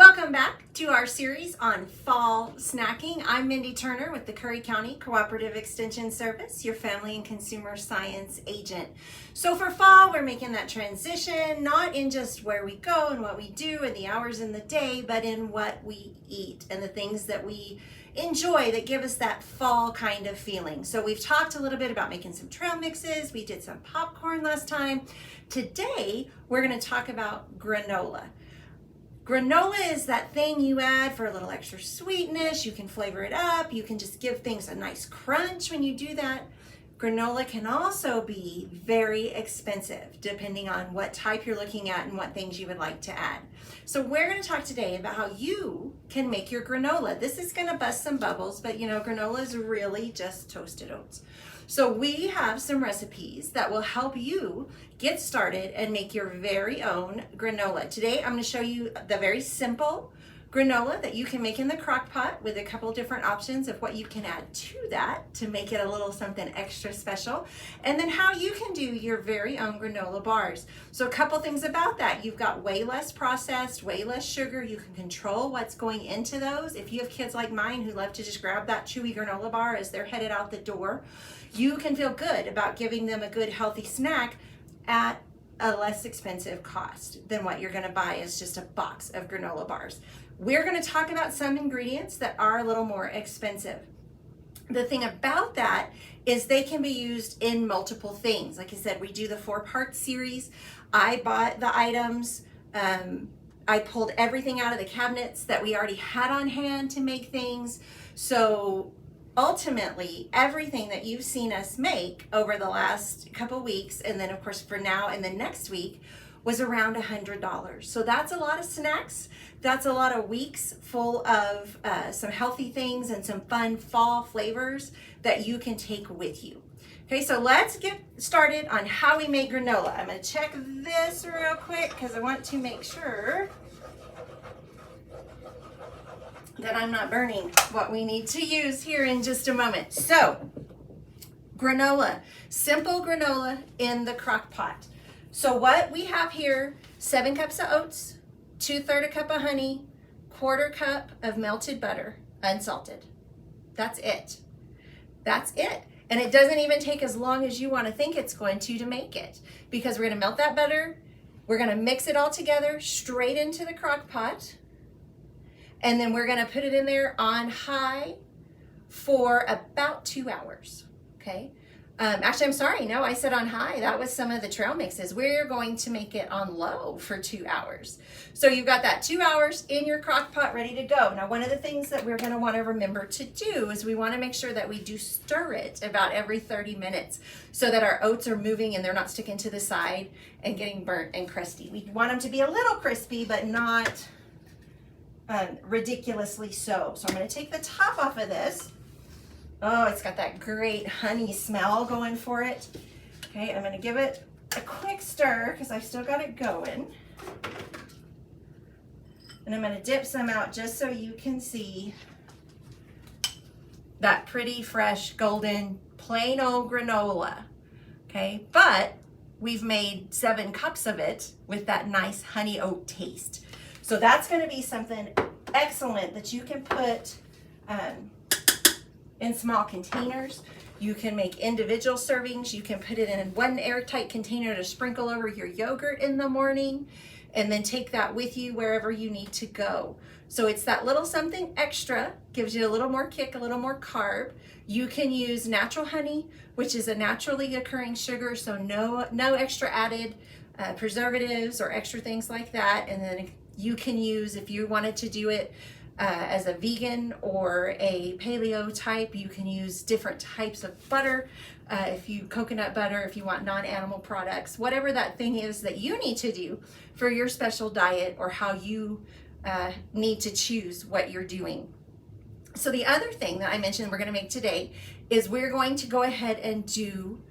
Welcome back to our series on fall snacking. I'm Mindy Turner with the Curry County Cooperative Extension Service, your family and consumer science agent. So for fall, we're making that transition, not in just where we go and what we do and the hours in the day, but in what we eat and the things that we enjoy that give us that fall kind of feeling. So we've talked a little bit about making some trail mixes. We did some popcorn last time. Today, we're going to talk about granola. Granola is that thing you add for a little extra sweetness. You can flavor it up. You can just give things a nice crunch when you do that. Granola can also be very expensive depending on what type you're looking at and what things you would like to add. So we're going to talk today about how you can make your granola. This is going to bust some bubbles, but you know, granola is really just toasted oats. So we have some recipes that will help you get started and make your very own granola. Today I'm going to show you the very simple granola that you can make in the crock pot with a couple different options of what you can add to that to make it a little something extra special, and then how you can do your very own granola bars. So a couple things about that: you've got way less processed, way less sugar. You can control what's going into those. If you have kids like mine who love to just grab that chewy granola bar as they're headed out the door, you can feel good about giving them a good healthy snack at a less expensive cost than what you're going to buy as just a box of granola bars. We're going to talk about some ingredients that are a little more expensive. The thing about that is they can be used in multiple things. Like I said, we do the 4-part series. I bought the items. I pulled everything out of the cabinets that we already had on hand to make things. So ultimately, everything that you've seen us make over the last couple weeks, and then of course for now and the next week, was around $100. So that's a lot of snacks. That's a lot of weeks full of some healthy things and some fun fall flavors that you can take with you. Okay, so let's get started on how we make granola. I'm going to check this real quick because I want to make sure that I'm not burning what we need to use here in just a moment. So, granola, simple granola in the crock pot. So what we have here: 7 cups of oats, 2/3 cup of honey, 1/4 cup of melted butter, unsalted. That's it. That's it. And it doesn't even take as long as you want to think it's going to make it, because we're going to melt that butter. We're going to mix it all together straight into the crock pot. And then we're going to put it in there on high for about 2 hours. Okay. Actually, I'm sorry. No, I said on high. That was some of the trail mixes. We're going to make it on low for 2 hours. So you've got that 2 hours in your crock pot ready to go. Now, one of the things that we're going to want to remember to do is we want to make sure that we do stir it about every 30 minutes so that our oats are moving and they're not sticking to the side and getting burnt and crusty. We want them to be a little crispy, but not ridiculously so. So I'm going to take the top off of this. Oh, it's got that great honey smell going for it. Okay, I'm going to give it a quick stir because I've still got it going. And I'm going to dip some out just so you can see that pretty, fresh, golden, plain old granola. Okay, but we've made 7 cups of it with that nice honey oat taste. So that's going to be something excellent that you can put in small containers. You can make individual servings. You can put it in one airtight container to sprinkle over your yogurt in the morning, and then take that with you wherever you need to go. So it's that little something extra, gives you a little more kick, a little more carb. You can use natural honey, which is a naturally occurring sugar, so no extra added preservatives or extra things like that. And then you can use, if you wanted to do it as a vegan or a paleo type, you can use different types of butter. Coconut butter, if you want non-animal products, whatever that thing is that you need to do for your special diet or how you need to choose what you're doing. So the other thing that I mentioned we're going to make today is we're going to go ahead and do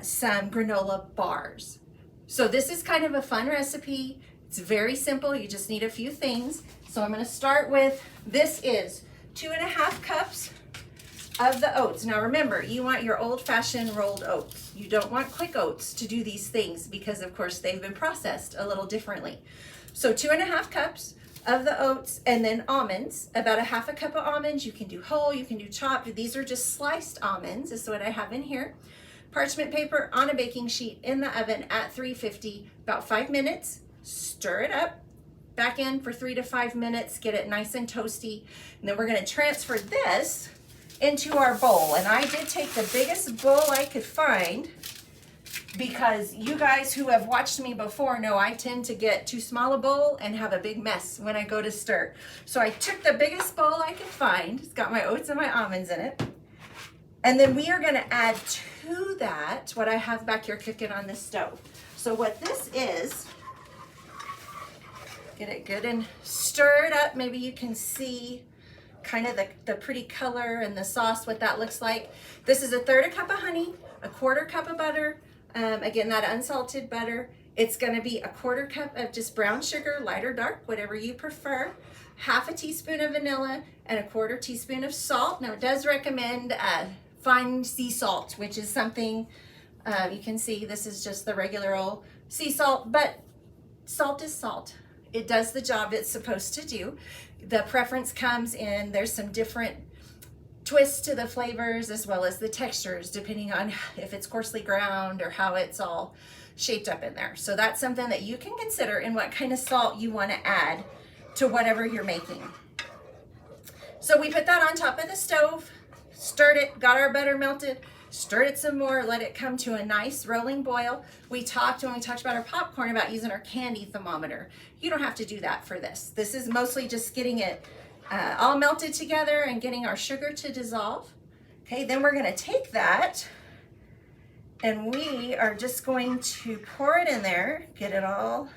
some granola bars. So this is kind of a fun recipe. It's very simple. You just need a few things. So I'm going to start with, this is 2.5 cups of the oats. Now remember, you want your old-fashioned rolled oats. You don't want quick oats to do these things because of course they've been processed a little differently. So 2.5 cups of the oats, and then almonds, about a half a cup of almonds. You can do whole, you can do chopped. These are just sliced almonds, is what I have in here. Parchment paper on a baking sheet in the oven at 350, about 5 minutes. Stir it up, back in for 3 to 5 minutes, get it nice and toasty. And then we're gonna transfer this into our bowl. And I did take the biggest bowl I could find, because you guys who have watched me before know I tend to get too small a bowl and have a big mess when I go to stir. So I took the biggest bowl I could find. It's got my oats and my almonds in it. And then we are gonna add to that what I have back here cooking on the stove. So what this is, get it good and stir it up. Maybe you can see kind of the pretty color and the sauce, what that looks like. This is a 1/3 cup of honey, a 1/4 cup of butter, again, that unsalted butter. It's gonna be a 1/4 cup of just brown sugar, light or dark, whatever you prefer, half a teaspoon of vanilla, and a 1/4 teaspoon of salt. Now, it does recommend fine sea salt, which is something, you can see this is just the regular old sea salt, but salt is salt. It does the job it's supposed to do. The preference comes in, there's some different twists to the flavors as well as the textures, depending on if it's coarsely ground or how it's all shaped up in there. So that's something that you can consider in what kind of salt you want to add to whatever you're making. So we put that on top of the stove, stirred it, got our butter melted, stirred it some more, let it come to a nice rolling boil. We talked when we talked about our popcorn about using our candy thermometer. You don't have to do that for this. This is mostly just getting it all melted together and getting our sugar to dissolve. Okay, then we're gonna take that and we are just going to pour it in there, get it all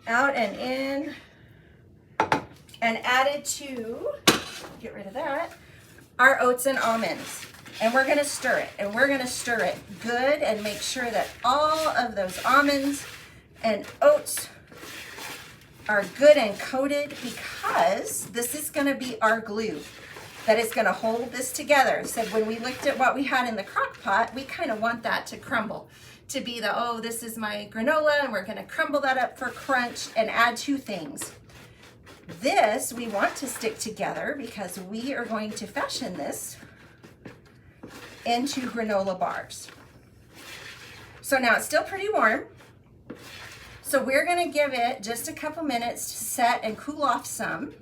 out and in, and add it to, get rid of that, our oats and almonds. And we're gonna stir it, and we're gonna stir it good and make sure that all of those almonds and oats are good and coated, because this is gonna be our glue that is gonna hold this together. So when we looked at what we had in the crock pot, we kind of want that to crumble, to be the, oh, this is my granola, and we're gonna crumble that up for crunch and add 2 things. This we want to stick together because we are going to fashion this into granola bars. So now it's still pretty warm. So we're gonna give it just a couple minutes to set and cool off some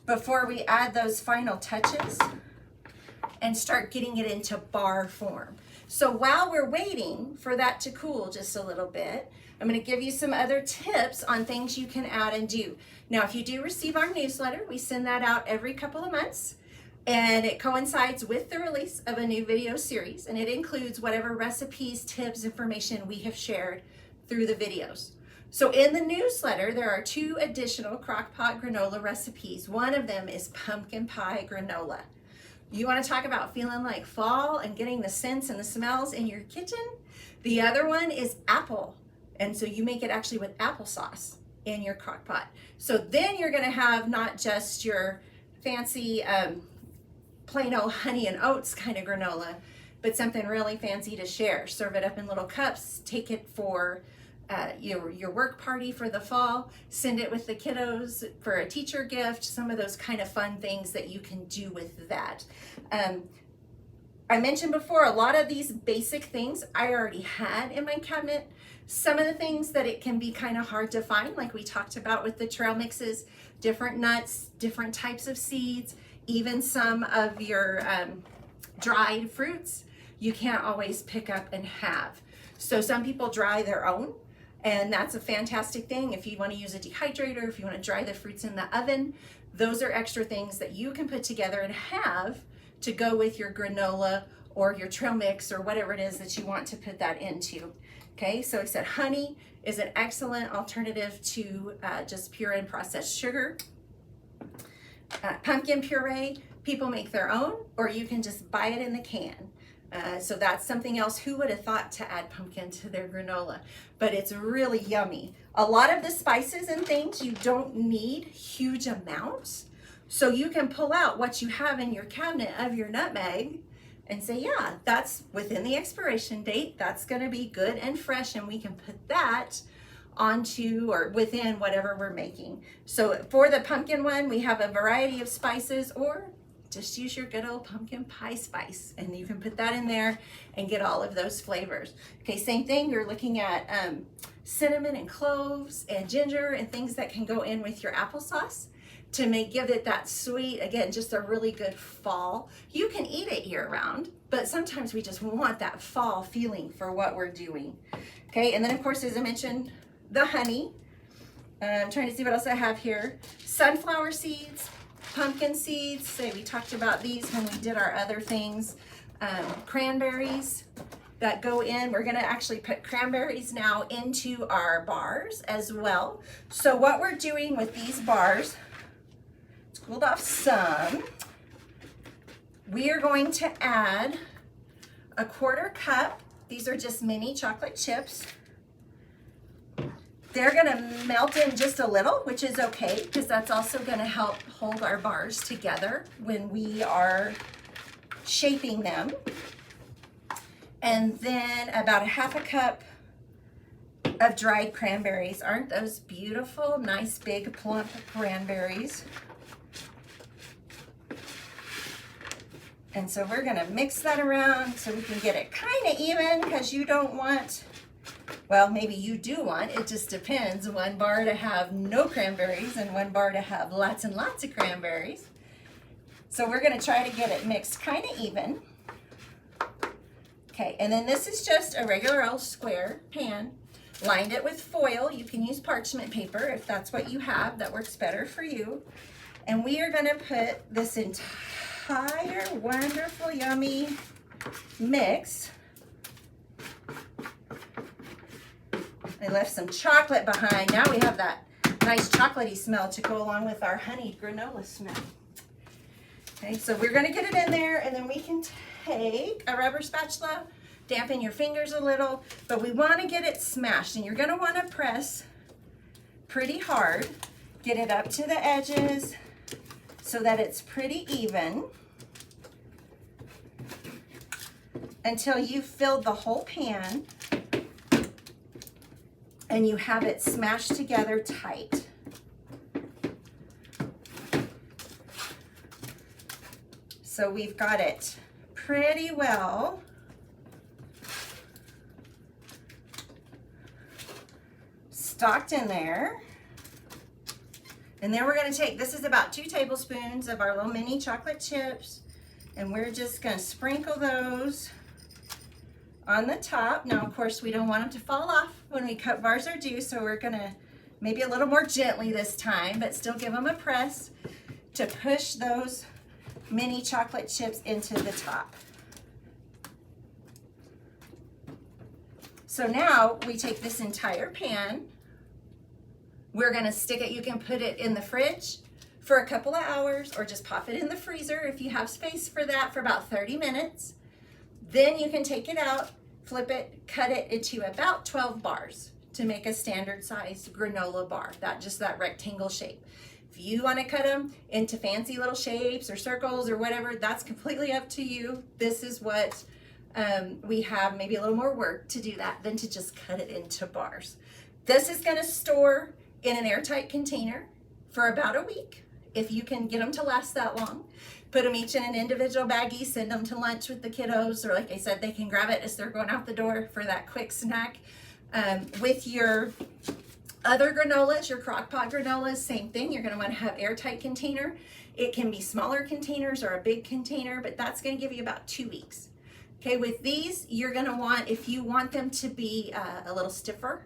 before we add those final touches and start getting it into bar form. So while we're waiting for that to cool just a little bit, I'm gonna give you some other tips on things you can add and do. Now, if you do receive our newsletter, we send that out every couple of months, and it coincides with the release of a new video series, and it includes whatever recipes, tips, information we have shared through the videos. So in the newsletter, there are 2 additional crock-pot granola recipes. One of them is pumpkin pie granola. You want to talk about feeling like fall and getting the scents and the smells in your kitchen? The other one is apple. And so you make it actually with applesauce in your crock pot. So then you're gonna have not just your fancy plain old honey and oats kind of granola, but something really fancy to share. Serve it up in little cups, take it for your work party for the fall, send it with the kiddos for a teacher gift, some of those kind of fun things that you can do with that. I mentioned before, a lot of these basic things I already had in my cabinet. Some of the things that it can be kind of hard to find, like we talked about with the trail mixes, different nuts, different types of seeds, even some of your dried fruits, you can't always pick up and have. So some people dry their own, and that's a fantastic thing. If you want to use a dehydrator, if you want to dry the fruits in the oven, those are extra things that you can put together and have to go with your granola or your trail mix or whatever it is that you want to put that into. Okay, so I said honey is an excellent alternative to just pure and processed sugar. Pumpkin puree, people make their own, or you can just buy it in the can. So that's something else. Who would have thought to add pumpkin to their granola? But it's really yummy. A lot of the spices and things, you don't need huge amounts. So you can pull out what you have in your cabinet of your nutmeg and say, yeah, that's within the expiration date. That's gonna be good and fresh, and we can put that onto or within whatever we're making. So for the pumpkin one, we have a variety of spices, or just use your good old pumpkin pie spice, and you can put that in there and get all of those flavors. Okay, same thing, you're looking at cinnamon and cloves and ginger and things that can go in with your applesauce to give it that sweet, again, just a really good fall. You can eat it year round, but sometimes we just want that fall feeling for what we're doing. Okay, and then of course, as I mentioned, the honey. I'm trying to see what else I have here. Sunflower seeds, pumpkin seeds. Say we talked about these when we did our other things. Cranberries that go in. We're gonna actually put cranberries now into our bars as well. So what we're doing with these bars, it's cooled off some. We are going to add a 1/4 cup. These are just mini chocolate chips. They're gonna melt in just a little, which is okay, because that's also gonna help hold our bars together when we are shaping them. And then about 1/2 cup of dried cranberries. Aren't those beautiful, nice, big, plump cranberries? And so we're gonna mix that around so we can get it kind of even, because you don't want, well, maybe you do want, it just depends, one bar to have no cranberries and one bar to have lots and lots of cranberries. So we're gonna try to get it mixed kind of even. Okay, and then this is just a regular old square pan. Lined it with foil. You can use parchment paper if that's what you have. That works better for you. And we are gonna put this entire wonderful, yummy mix. I left some chocolate behind. Now we have that nice chocolatey smell to go along with our honeyed granola smell. Okay, so we're gonna get it in there, and then we can take a rubber spatula, dampen your fingers a little, but we wanna get it smashed, and you're gonna wanna press pretty hard, get it up to the edges so that it's pretty even until you've filled the whole pan and you have it smashed together tight. So we've got it pretty well stocked in there. And then we're gonna take, this is about 2 tablespoons of our little mini chocolate chips, and we're just gonna sprinkle those on the top. Now, of course, we don't want them to fall off when we cut bars or do, so we're gonna maybe a little more gently this time, but still give them a press to push those mini chocolate chips into the top. So now we take this entire pan, we're gonna stick it, you can put it in the fridge for a couple of hours or just pop it in the freezer if you have space for that for about 30 minutes. Then you can take it out, flip it, cut it into about 12 bars to make a standard size granola bar, just that rectangle shape. If you want to cut them into fancy little shapes or circles or whatever, that's completely up to you. This is what we have, maybe a little more work to do that than to just cut it into bars. This is going to store in an airtight container for about a week. If you can get them to last that long, put them each in an individual baggie, send them to lunch with the kiddos, or like I said, they can grab it as they're going out the door for that quick snack. With your other granolas, your crock pot granolas, same thing. You're going to want to have airtight container. It can be smaller containers or a big container, but that's going to give you about 2 weeks. Okay, with these, you're going to want, if you want them to be a little stiffer,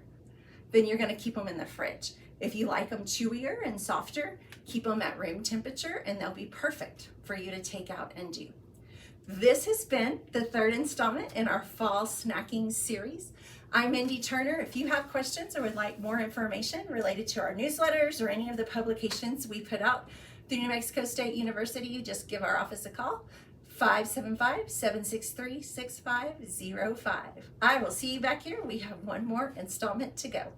then you're going to keep them in the fridge. If you like them chewier and softer, keep them at room temperature and they'll be perfect for you to take out and do. This has been the 3rd installment in our fall snacking series. I'm Mindy Turner. If you have questions or would like more information related to our newsletters or any of the publications we put out through New Mexico State University, just give our office a call, 575-763-6505. I will see you back here. We have one more installment to go.